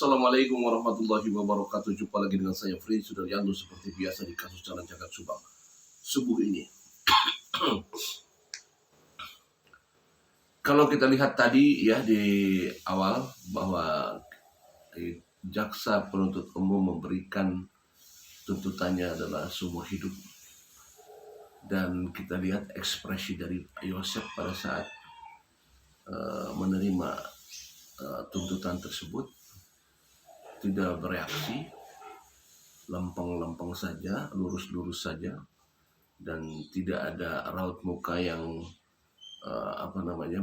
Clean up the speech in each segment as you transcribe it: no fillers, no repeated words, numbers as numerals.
Assalamualaikum warahmatullahi wabarakatuh. Jumpa lagi dengan saya Fri Sudaryanto seperti biasa di kasus Jalan Jagat Subang subuh ini. Kalau kita lihat tadi ya di awal bahwa jaksa penuntut umum memberikan tuntutannya adalah seumur hidup, dan kita lihat ekspresi dari Yosef pada saat menerima tuntutan tersebut, tidak bereaksi, lempeng-lempeng saja, lurus-lurus saja, dan tidak ada raut muka yang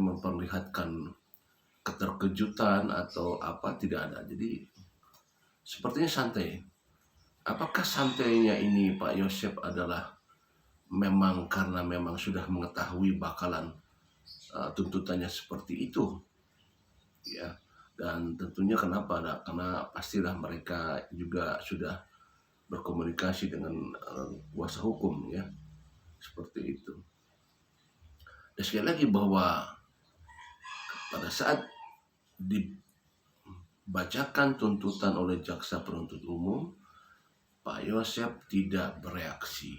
memperlihatkan keterkejutan atau apa, tidak ada. Jadi sepertinya santai. Apakah santainya ini Pak Yosef adalah memang karena memang sudah mengetahui bakalan tuntutannya seperti itu, ya? Dan tentunya kenapa? Karena pastilah mereka juga sudah berkomunikasi dengan kuasa hukum, ya, seperti itu. Dan sekali lagi bahwa pada saat dibacakan tuntutan oleh jaksa penuntut umum, Pak Yosef tidak bereaksi.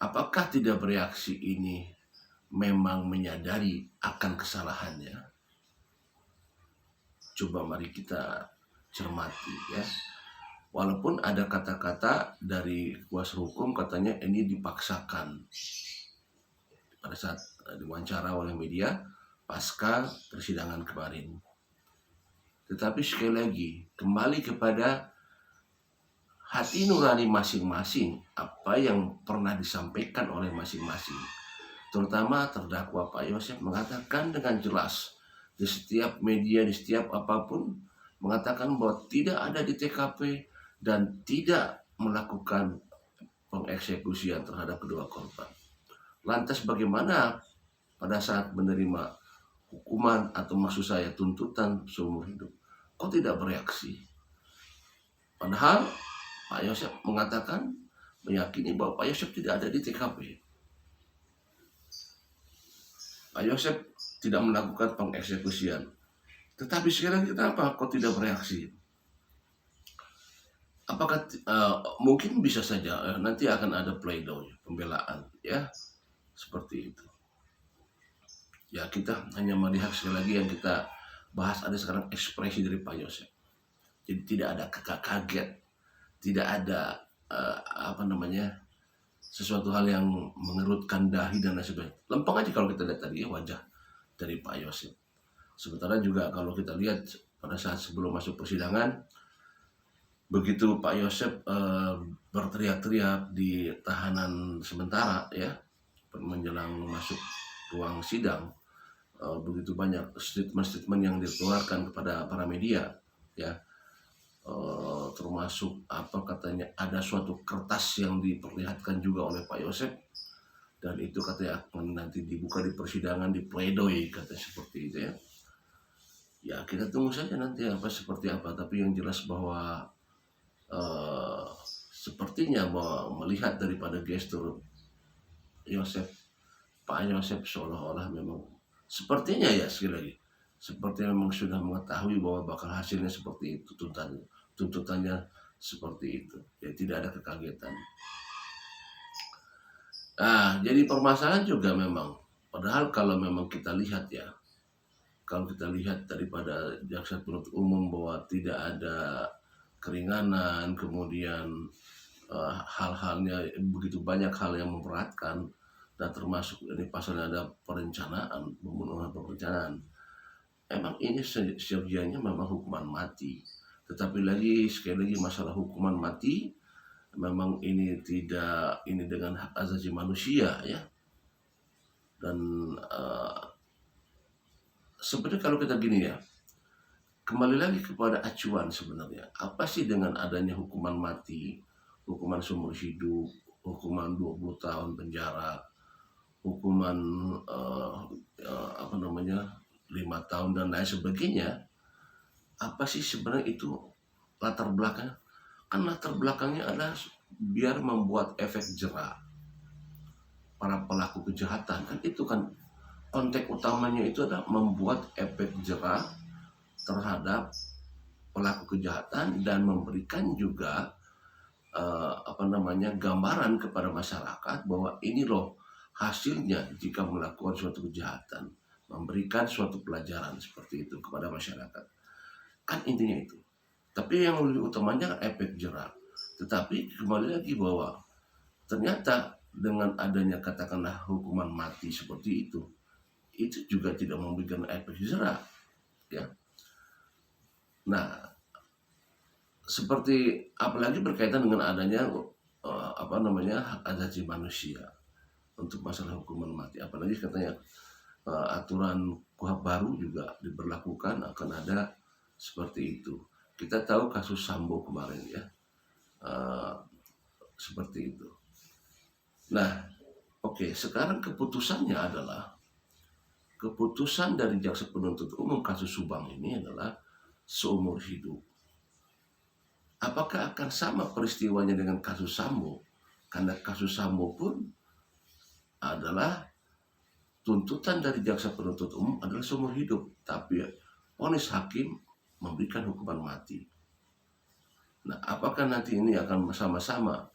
Apakah tidak bereaksi ini memang menyadari akan kesalahannya? Coba mari kita cermati, ya. Walaupun ada kata-kata dari kuasa hukum katanya ini dipaksakan pada saat diwawancara oleh media pasca persidangan kemarin. Tetapi sekali lagi kembali kepada hati nurani masing-masing, apa yang pernah disampaikan oleh masing-masing. Terutama terdakwa Pak Yosef mengatakan dengan jelas di setiap media, di setiap apapun, mengatakan bahwa tidak ada di TKP dan tidak melakukan pengeksekusian terhadap kedua korban. Lantas bagaimana pada saat menerima hukuman atau maksud saya tuntutan seumur hidup, kok tidak bereaksi? Padahal Pak Yosef mengatakan, meyakini bahwa Pak Yosef tidak ada di TKP. Pak Yosef tidak melakukan pengeksekusian. Tetapi sekarang kenapa kok tidak bereaksi? Apakah mungkin bisa saja nanti akan ada pledoi, pembelaan, ya, seperti itu. Ya, kita hanya melihat sekali lagi yang kita bahas ada sekarang ekspresi dari Pak Yosef. Jadi tidak ada kaget, tidak ada sesuatu hal yang mengerutkan dahi dan lain sebagainya. Lempeng aja kalau kita lihat tadi ya wajah dari Pak Yosef. Sementara juga kalau kita lihat pada saat sebelum masuk persidangan, begitu Pak Yosef berteriak-teriak di tahanan sementara, ya, menjelang masuk ruang sidang, begitu banyak statement-statement yang dikeluarkan kepada para media, ya, termasuk katanya ada suatu kertas yang diperlihatkan juga oleh Pak Yosef, dan itu katanya akan nanti dibuka di persidangan, di pledoi, katanya seperti itu, ya. Ya, kita tunggu saja nanti seperti apa. Tapi yang jelas bahwa sepertinya bahwa melihat daripada gestur Yosef, Pak Yosef seolah-olah memang sepertinya, ya, sekali lagi seperti memang sudah mengetahui bahwa bakal hasilnya seperti itu, tuntutannya seperti itu, ya, tidak ada kekagetan. Jadi permasalahan juga memang, padahal kalau memang kita lihat, ya, kalau kita lihat daripada jaksa penuntut umum bahwa tidak ada keringanan, kemudian hal-halnya begitu banyak hal yang memberatkan, dan termasuk ini pasalnya ada perencanaan, pembunuhan berencana. Emang ini seyogianya memang hukuman mati. Tetapi sekali lagi masalah hukuman mati memang ini tidak dengan hak asasi manusia, ya. Dan sebenarnya kalau kita gini, ya, kembali lagi kepada acuan sebenarnya. Apa sih dengan adanya hukuman mati, hukuman seumur hidup, hukuman 20 tahun penjara, hukuman 5 tahun dan lain sebagainya? Apa sih sebenarnya itu latar belakangnya? Kan latar belakangnya adalah biar membuat efek jera para pelaku kejahatan. Kan itu kan konteks utamanya, itu adalah membuat efek jera terhadap pelaku kejahatan dan memberikan juga gambaran kepada masyarakat bahwa ini loh hasilnya jika melakukan suatu kejahatan, memberikan suatu pelajaran seperti itu kepada masyarakat. Kan intinya itu. Tapi yang lebih utamanya efek jerak. Tetapi kembali lagi bahwa ternyata dengan adanya katakanlah hukuman mati seperti itu juga tidak memberikan efek jerak, ya. Nah, seperti apalagi berkaitan dengan adanya hak asasi manusia untuk masalah hukuman mati, apalagi katanya aturan KUHP baru juga diberlakukan akan ada seperti itu. Kita tahu kasus Sambo kemarin, ya, seperti itu. Nah, oke, sekarang keputusannya adalah keputusan dari jaksa penuntut umum kasus Subang ini adalah seumur hidup. Apakah akan sama peristiwanya dengan kasus Sambo? Karena kasus Sambo pun adalah tuntutan dari jaksa penuntut umum adalah seumur hidup, tapi vonis hakim memberikan hukuman mati. Nah, apakah nanti ini akan sama-sama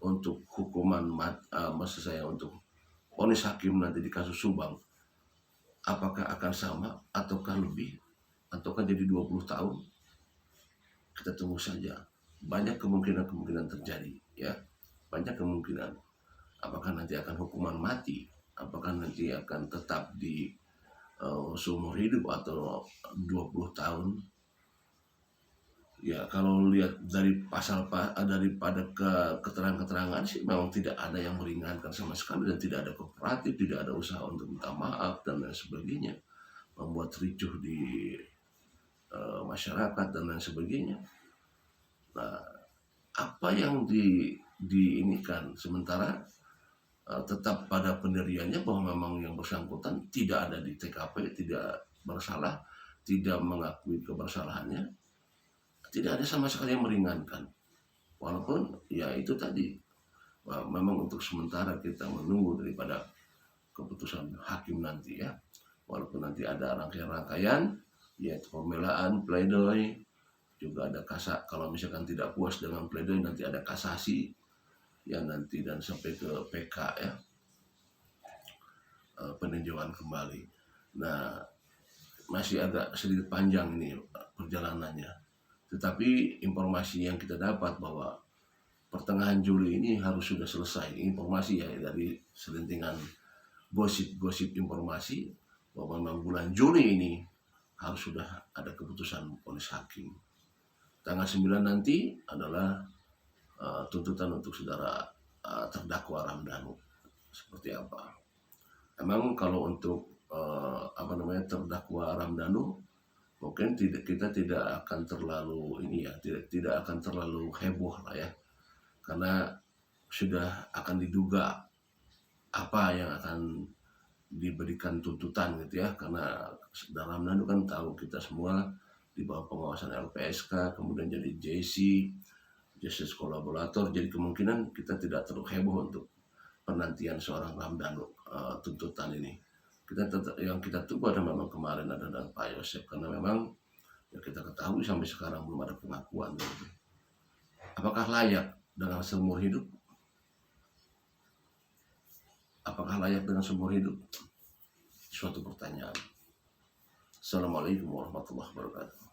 untuk hukuman untuk vonis hakim nanti di kasus Subang, apakah akan sama ataukah lebih, ataukah jadi 20 tahun? Kita tunggu saja. Banyak kemungkinan terjadi, ya. Banyak kemungkinan. Apakah nanti akan hukuman mati? Apakah nanti akan tetap di seumur hidup atau 20 tahun? Ya, kalau lihat dari daripada keterangan-keterangan sih memang tidak ada yang meringankan sama sekali, dan tidak ada kooperatif, tidak ada usaha untuk minta maaf dan lain sebagainya, membuat ricuh di masyarakat dan lain sebagainya. Nah, apa yang diinikan sementara tetap pada pendiriannya bahwa memang yang bersangkutan tidak ada di TKP, tidak bersalah, tidak mengakui kebersalahannya, tidak ada sama sekali yang meringankan. Walaupun ya itu tadi, memang untuk sementara kita menunggu daripada keputusan hakim nanti, ya. Walaupun nanti ada rangkaian-rangkaian, yaitu pembelaan, pledoi, juga ada kalau misalkan tidak puas dengan pledoi nanti ada kasasi, ya, nanti dan sampai ke PK, ya, peninjauan kembali. Nah, masih agak sedikit panjang ini perjalanannya. Tetapi informasi yang kita dapat bahwa pertengahan Juli ini harus sudah selesai. Informasi, ya, dari selentingan gosip informasi bahwa memang bulan Juli ini harus sudah ada keputusan vonis hakim. Tanggal 9 nanti adalah tuntutan untuk saudara terdakwa Ramdhanu seperti apa. Emang kalau untuk terdakwa Ramdhanu mungkin kita tidak akan terlalu tidak akan terlalu heboh lah, ya, karena sudah akan diduga apa yang akan diberikan tuntutan gitu, ya, karena dalam Ramdhanu kan tahu kita semua di bawah pengawasan LPSK, kemudian jadi JC, Justice Kolaborator, jadi kemungkinan kita tidak terlalu heboh untuk penantian seorang Ramdhanu tuntutan ini. Yang kita tunggu adalah memang kemarin adalah Pak Yosef, karena memang ya kita ketahui sampai sekarang belum ada pengakuan gitu. Apakah layak dengan seumur hidup? Apakah layak dengan seumur hidup? Suatu pertanyaan. Assalamualaikum warahmatullahi wabarakatuh.